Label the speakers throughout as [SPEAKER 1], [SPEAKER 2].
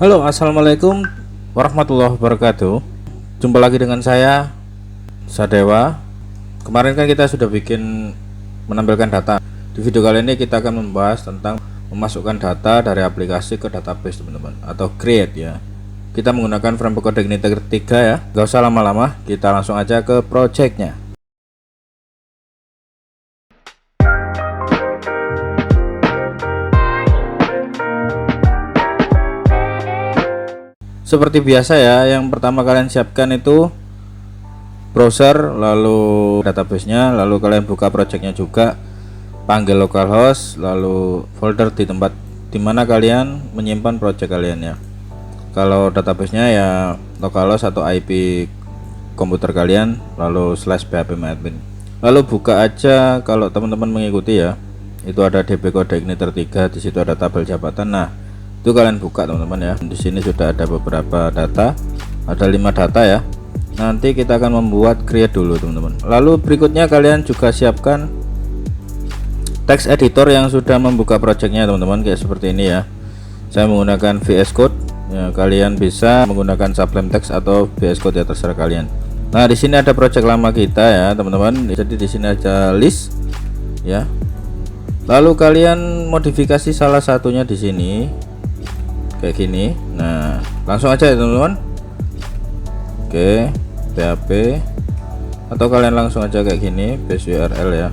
[SPEAKER 1] Halo, assalamualaikum warahmatullahi wabarakatuh. Jumpa lagi dengan saya, Sadewa. Kemarin kan kita sudah bikin menampilkan data. Di video kali ini kita akan membahas tentang memasukkan data dari aplikasi ke database, teman-teman, atau create ya. Kita menggunakan framework Code Igniter 3 ya. Gak usah lama-lama, kita langsung aja ke projectnya. Seperti biasa ya, yang pertama kalian siapkan itu browser, lalu databasenya, lalu kalian buka projectnya juga, panggil localhost, lalu folder di tempat dimana kalian menyimpan project kalian ya. Kalau databasenya ya localhost atau IP komputer kalian, lalu /phpMyAdmin. Lalu buka aja, kalau teman-teman mengikuti ya, itu ada DB Code Igniter 3, di situ ada tabel jabatan. Nah, itu kalian buka teman-teman ya. Di sini sudah ada beberapa data, ada 5 data ya. Nanti kita akan membuat create dulu teman-teman. Lalu berikutnya kalian juga siapkan text editor yang sudah membuka projectnya teman-teman, kayak seperti ini ya. Saya menggunakan VS Code ya, kalian bisa menggunakan Sublime Text atau VS Code ya, terserah kalian. Nah, di sini ada project lama kita ya teman-teman, jadi di sini ada list ya. Lalu kalian modifikasi salah satunya di sini kayak gini. Nah, langsung aja ya teman-teman. Oke, PHP, atau kalian langsung aja kayak gini, base URL ya.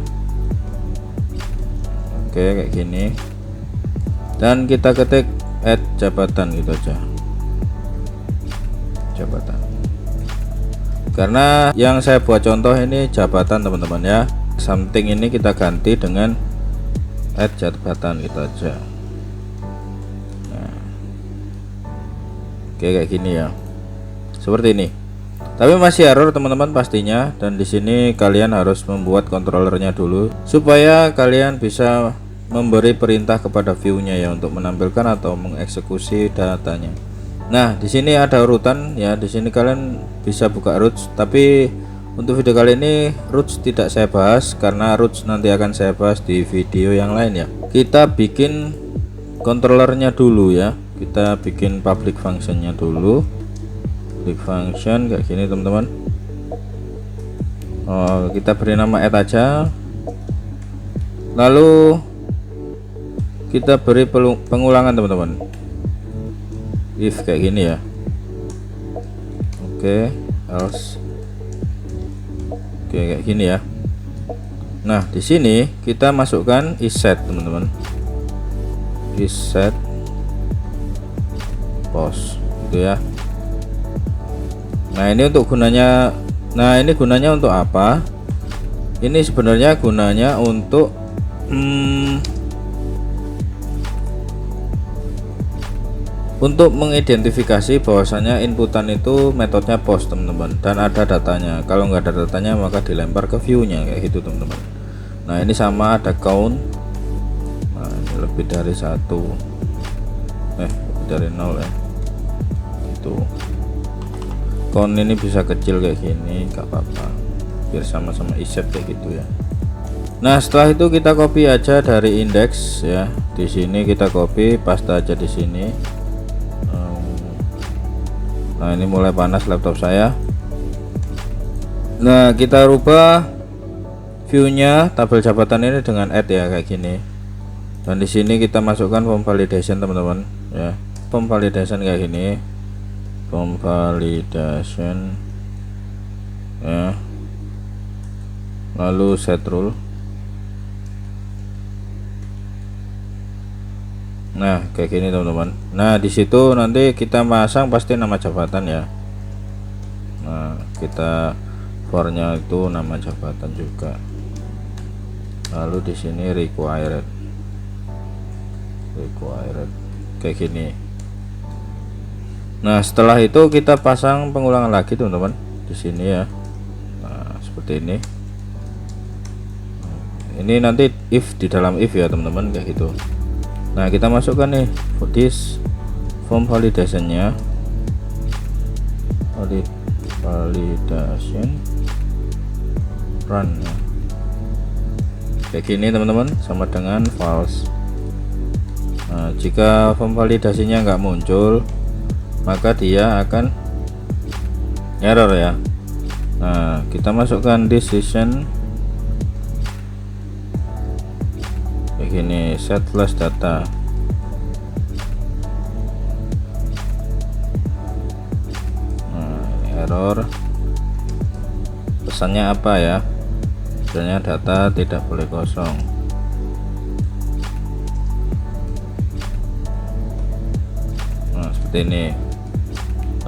[SPEAKER 1] Oke, kayak gini. Dan kita ketik add jabatan gitu aja. Jabatan. Karena yang saya buat contoh ini jabatan teman-teman ya. Something ini kita ganti dengan add jabatan gitu aja. Oke, kayak gini ya, seperti ini. Tapi masih error teman-teman pastinya, dan di sini kalian harus membuat controllernya dulu supaya kalian bisa memberi perintah kepada view-nya ya untuk menampilkan atau mengeksekusi datanya. Nah, di sini ada urutan ya, di sini kalian bisa buka roots, tapi untuk video kali ini roots tidak saya bahas karena roots nanti akan saya bahas di video yang lain ya. Kita bikin controllernya dulu ya. Kita bikin public functionnya dulu, public function kayak gini teman-teman. Kita beri nama add aja, lalu kita beri pengulangan teman-teman, if kayak gini ya. Oke, else, oke kayak gini ya. Nah, di sini kita masukkan isSet teman-teman, isSet post gitu ya. Nah, ini untuk gunanya, nah ini gunanya untuk apa? Ini sebenarnya gunanya untuk untuk mengidentifikasi bahwasanya inputan itu metodenya post teman-teman, dan ada datanya. Kalau nggak ada datanya maka dilempar ke view-nya kayak gitu teman-teman. Nah, ini sama ada count. Nah, ini lebih dari 1, dari 0 ya. Itu count ini bisa kecil kayak gini, gak apa-apa, biar sama-sama isSet kayak gitu ya. Nah, setelah itu kita copy aja dari index ya. Di sini kita copy, paste aja di sini. Nah, ini mulai panas laptop saya. Nah, kita rubah view-nya tabel jabatan ini dengan add ya kayak gini. Dan di sini kita masukkan form validation teman-teman ya. Form validation kayak gini, form validation ya, lalu set rule. Nah, kayak gini teman-teman. Nah, di situ nanti kita masang pasti nama jabatan ya. Nah, kita for-nya itu nama jabatan juga. Lalu di sini required kayak gini. Nah, setelah itu kita pasang pengulangan lagi teman-teman di sini ya. Nah, seperti ini. Ini nanti if di dalam if ya teman-teman kayak gitu. Nah, kita masukkan nih for this form validationnya, validation run ya. Kayak gini teman-teman, sama dengan false. Nah, jika form validasinya nggak muncul, maka dia akan error ya. Nah, kita masukkan decision begini, set flash data. Nah, ini error. Pesannya apa ya? Sebenarnya data tidak boleh kosong. Nah, seperti ini.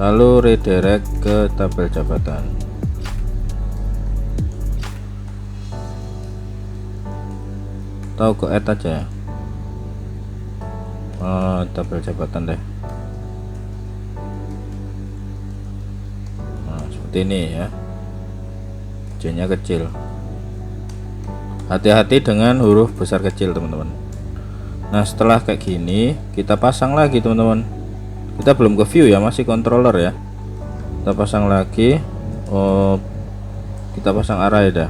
[SPEAKER 1] Lalu redirect ke tabel jabatan. Atau ke add aja ya. Tabel jabatan deh. Nah, seperti ini ya. J-nya kecil. Hati-hati dengan huruf besar kecil teman-teman. Nah, setelah kayak gini kita pasang lagi teman-teman. Kita belum ke view ya, masih controller ya. Kita pasang lagi. Kita pasang array dah.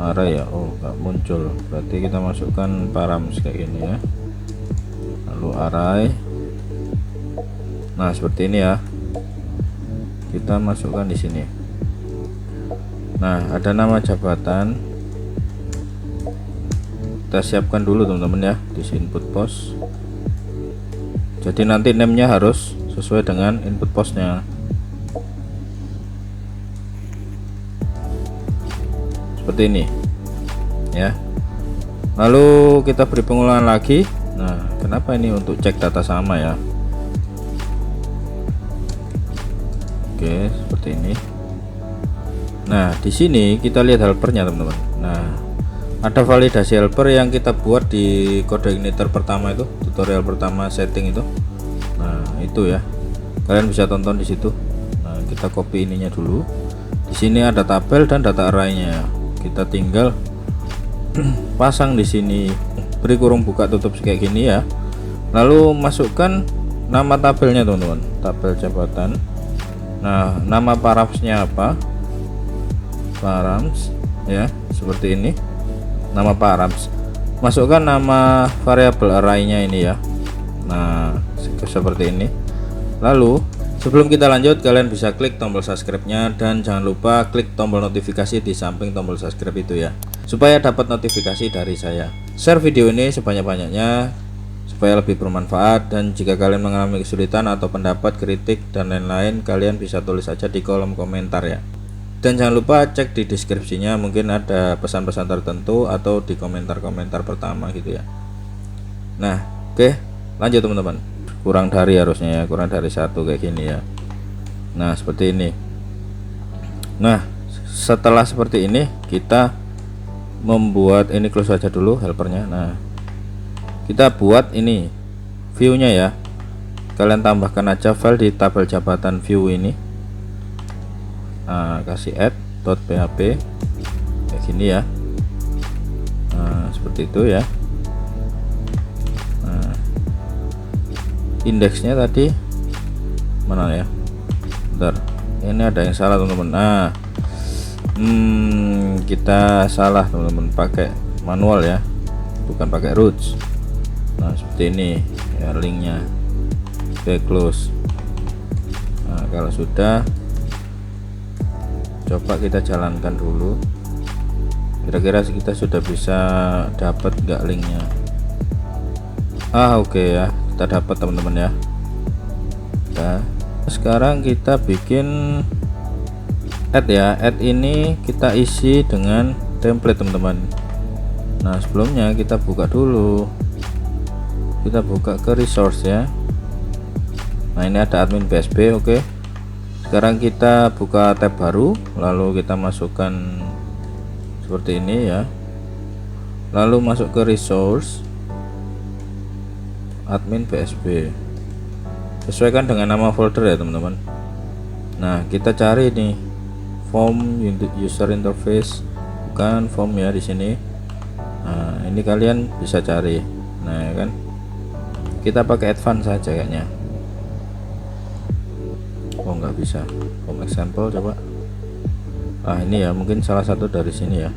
[SPEAKER 1] Array ya. Nggak muncul, berarti kita masukkan params kayak gini ya. Lalu array. Nah, seperti ini ya. Kita masukkan di sini. Nah, ada nama jabatan. Kita siapkan dulu teman-teman ya di input post. Jadi nanti name-nya harus sesuai dengan input postnya. Seperti ini ya. Lalu kita beri pengulangan lagi. Nah, kenapa ini untuk cek data sama ya? Oke, seperti ini. Nah, di sini kita lihat helpernya teman-teman. Nah, ada validasi helper yang kita buat di kode igniter pertama itu, tutorial pertama setting itu. Nah, itu ya. Kalian bisa tonton di situ. Nah, kita copy ininya dulu. Di sini ada tabel dan data array-nya. Kita tinggal pasang di sini. Beri kurung buka tutup kayak gini ya. Lalu masukkan nama tabelnya teman-teman. Tabel jabatan. Nah, nama paramsnya apa? Params ya, seperti ini. Nama params, masukkan nama variabel array-nya ini ya. Nah, seperti ini. Lalu sebelum kita lanjut, kalian bisa klik tombol subscribe-nya dan jangan lupa klik tombol notifikasi di samping tombol subscribe itu ya, supaya dapat notifikasi dari saya. Share video ini sebanyak-banyaknya supaya lebih bermanfaat, dan jika kalian mengalami kesulitan atau pendapat, kritik dan lain-lain, kalian bisa tulis aja di kolom komentar ya. Dan jangan lupa cek di deskripsinya, mungkin ada pesan-pesan tertentu atau di komentar-komentar pertama gitu ya. Nah, oke, lanjut teman-teman. Kurang dari harusnya ya, kurang dari 1 kayak gini ya. Nah, seperti ini. Nah, setelah seperti ini kita membuat ini, close aja dulu helpernya. Nah, kita buat ini view-nya ya. Kalian tambahkan aja file di tabel jabatan view ini. Nah, kasih add.php kayak gini ya. Nah, seperti itu ya. Nah, indeksnya tadi mana ya? Bentar, ini ada yang salah teman-teman. Nah, kita salah teman-teman, pakai manual ya, bukan pakai roots. Nah, seperti ini ya linknya. Oke, close. Nah, kalau sudah, coba kita jalankan dulu, kira-kira kita sudah bisa dapat nggak linknya. Oke ya, kita dapat teman-teman ya. Nah, sekarang kita bikin add ya. Add ini kita isi dengan template teman-teman. Nah, sebelumnya kita buka dulu, kita buka ke resource ya. Nah, ini ada admin PSP. oke. Sekarang kita buka tab baru, lalu kita masukkan seperti ini ya. Lalu masuk ke resource, admin PSP, sesuaikan dengan nama folder ya teman-teman. Nah, kita cari nih form user interface, bukan form ya di sini. Nah, ini kalian bisa cari. Nah, ya kan, kita pakai advance saja kayaknya. Nggak bisa. Form example coba. Ini ya, mungkin salah satu dari sini ya.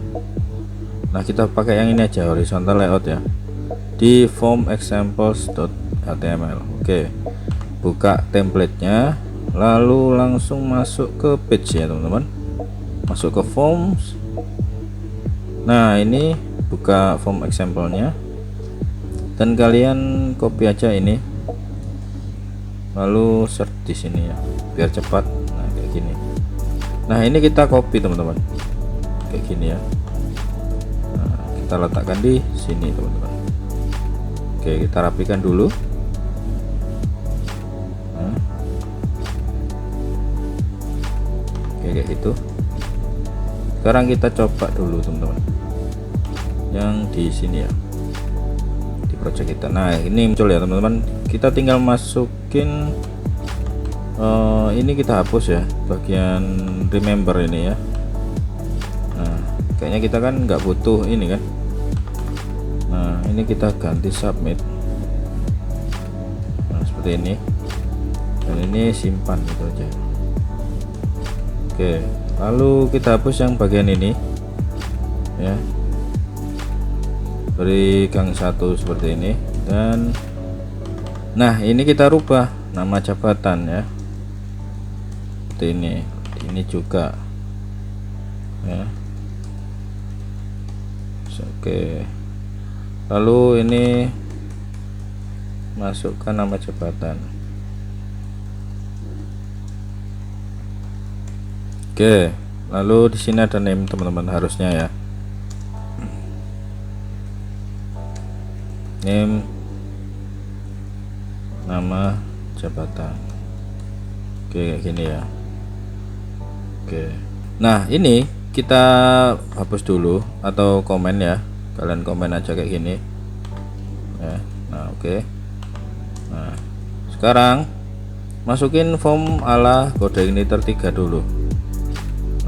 [SPEAKER 1] Nah, kita pakai yang ini aja, horizontal layout ya, di form examples.html. Oke, buka templatenya, lalu langsung masuk ke page ya teman-teman, masuk ke forms. Nah ini buka form example-nya dan kalian copy aja ini, lalu search di sini ya biar cepat. Nah kayak gini. Nah ini kita copy teman-teman kayak gini ya. Nah, kita letakkan di sini teman-teman. Oke, kita rapikan dulu. Nah. Oke, kayak gitu. Sekarang kita coba dulu teman-teman yang di sini ya, di project kita. Nah ini muncul ya teman-teman, kita tinggal masukin ini, kita hapus ya bagian remember ini ya. Nah kayaknya kita kan nggak butuh ini kan. Nah ini kita ganti submit. Nah seperti ini, dan ini simpan gitu aja. Oke, lalu kita hapus yang bagian ini ya, beri gang 1 seperti ini. Dan nah ini kita rubah nama jabatan ya, seperti ini juga ya. Oke, lalu ini masukkan nama jabatan. Oke, lalu di sini ada name teman-teman, harusnya ya, name, nama jabatan. Oke kayak gini ya. Oke, nah ini kita hapus dulu atau komen ya, kalian komen aja kayak gini ya. Nah oke. Nah sekarang masukin form ala CodeIgniter 3 dulu.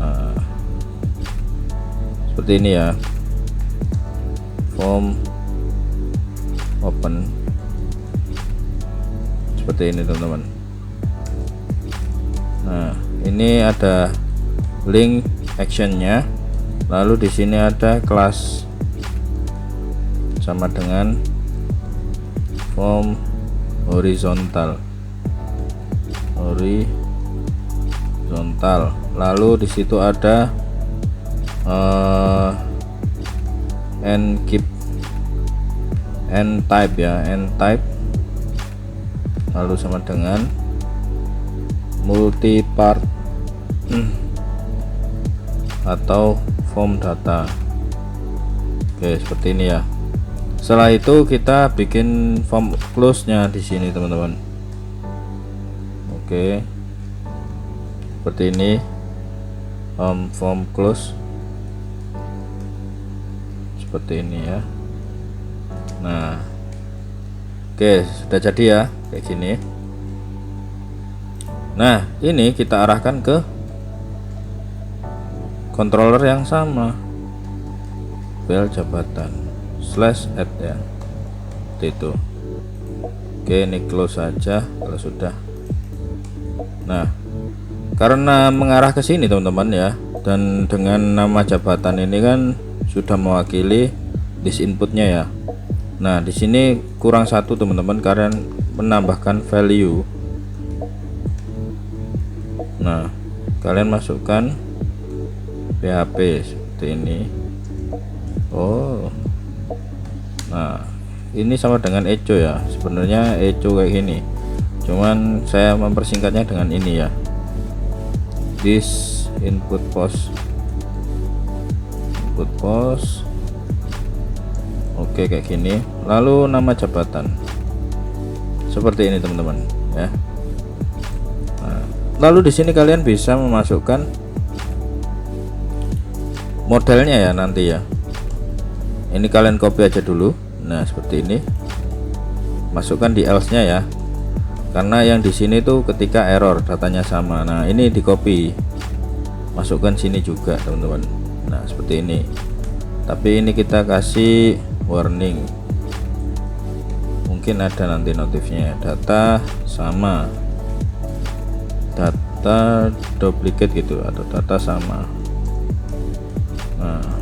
[SPEAKER 1] Nah seperti ini ya, form open seperti ini teman-teman. Nah ini ada link actionnya, lalu di sini ada kelas sama dengan form horizontal, lalu di situ ada end type ya, end type, lalu sama dengan multipart atau form data. Oke seperti ini ya. Setelah itu kita bikin form close nya di sini teman-teman. Oke seperti ini, form close seperti ini ya. Nah oke sudah jadi ya kayak gini. Nah ini kita arahkan ke controller yang sama, file jabatan /add ya, seperti itu. Oke ini close saja kalau sudah. Nah karena mengarah ke sini teman-teman ya, dan dengan nama jabatan ini kan sudah mewakili disk inputnya ya. Nah di sini kurang satu teman-teman, kalian menambahkan value. Nah kalian masukkan PHP seperti ini. Oh nah ini sama dengan echo ya, sebenarnya echo kayak gini, cuman saya mempersingkatnya dengan ini ya, this input post. Oke kayak gini, lalu nama jabatan seperti ini teman-teman ya. Nah, lalu di sini kalian bisa memasukkan modelnya ya nanti ya. Ini kalian copy aja dulu. Nah seperti ini, masukkan di else nya ya, karena yang di sini tuh ketika error datanya sama. Nah ini di copy, masukkan sini juga teman-teman. Nah seperti ini, tapi ini kita kasih warning, mungkin ada nanti notifnya, data sama, data duplicate gitu, atau data sama. Nah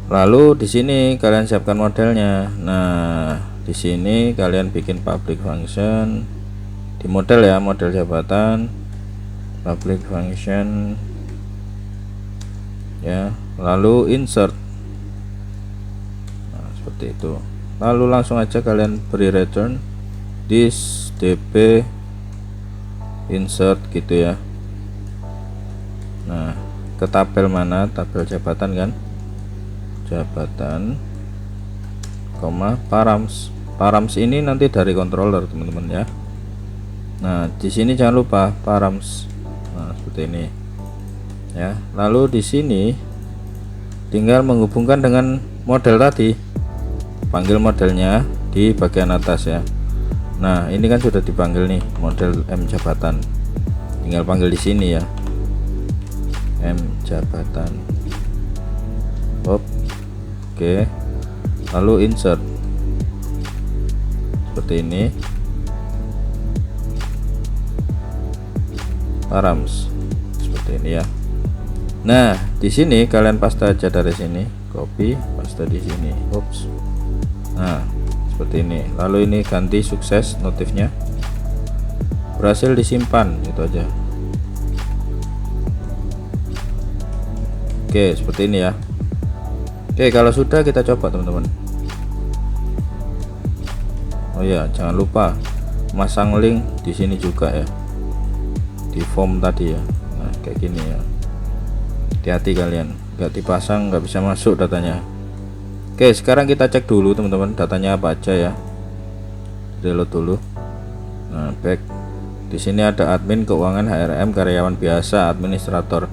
[SPEAKER 1] lalu di sini kalian siapkan modelnya. Nah di sini kalian bikin public function di model ya, model jabatan, public function ya, lalu insert. Nah, seperti itu. Lalu langsung aja kalian beri return this db insert gitu ya. Nah, ke tabel mana? Tabel jabatan kan, jabatan koma params. Params ini nanti dari controller teman-teman ya. Nah, di sini jangan lupa params. Nah, seperti ini ya. Lalu di sini tinggal menghubungkan dengan model tadi, panggil modelnya di bagian atas ya. Nah, ini kan sudah dipanggil nih model M jabatan, tinggal panggil di sini ya, M jabatan. Oke, lalu insert seperti ini, params seperti ini ya. Nah, di sini kalian paste aja dari sini, copy paste di sini. Nah, seperti ini. Lalu ini ganti sukses notifnya, berhasil disimpan, gitu aja. Oke, seperti ini ya. Oke, kalau sudah kita coba teman-teman. Oh ya, jangan lupa masang link di sini juga ya, di form tadi ya. Nah, kayak gini ya. Hati-hati kalian, nggak dipasang nggak bisa masuk datanya. Oke, sekarang kita cek dulu teman-teman datanya apa aja ya. Reload dulu. Nah, back. Di sini ada admin, keuangan, HRM, karyawan biasa, administrator.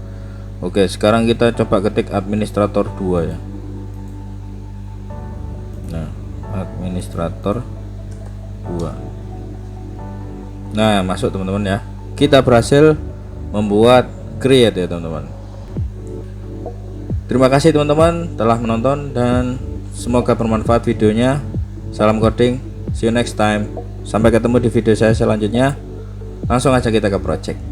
[SPEAKER 1] Oke, sekarang kita coba ketik administrator 2 ya. Nah, administrator 2. Nah, masuk teman-teman ya. Kita berhasil membuat create ya teman-teman. Terima kasih teman-teman telah menonton dan semoga bermanfaat videonya. Salam coding, see you next time. Sampai ketemu di video saya selanjutnya. Langsung aja kita ke project.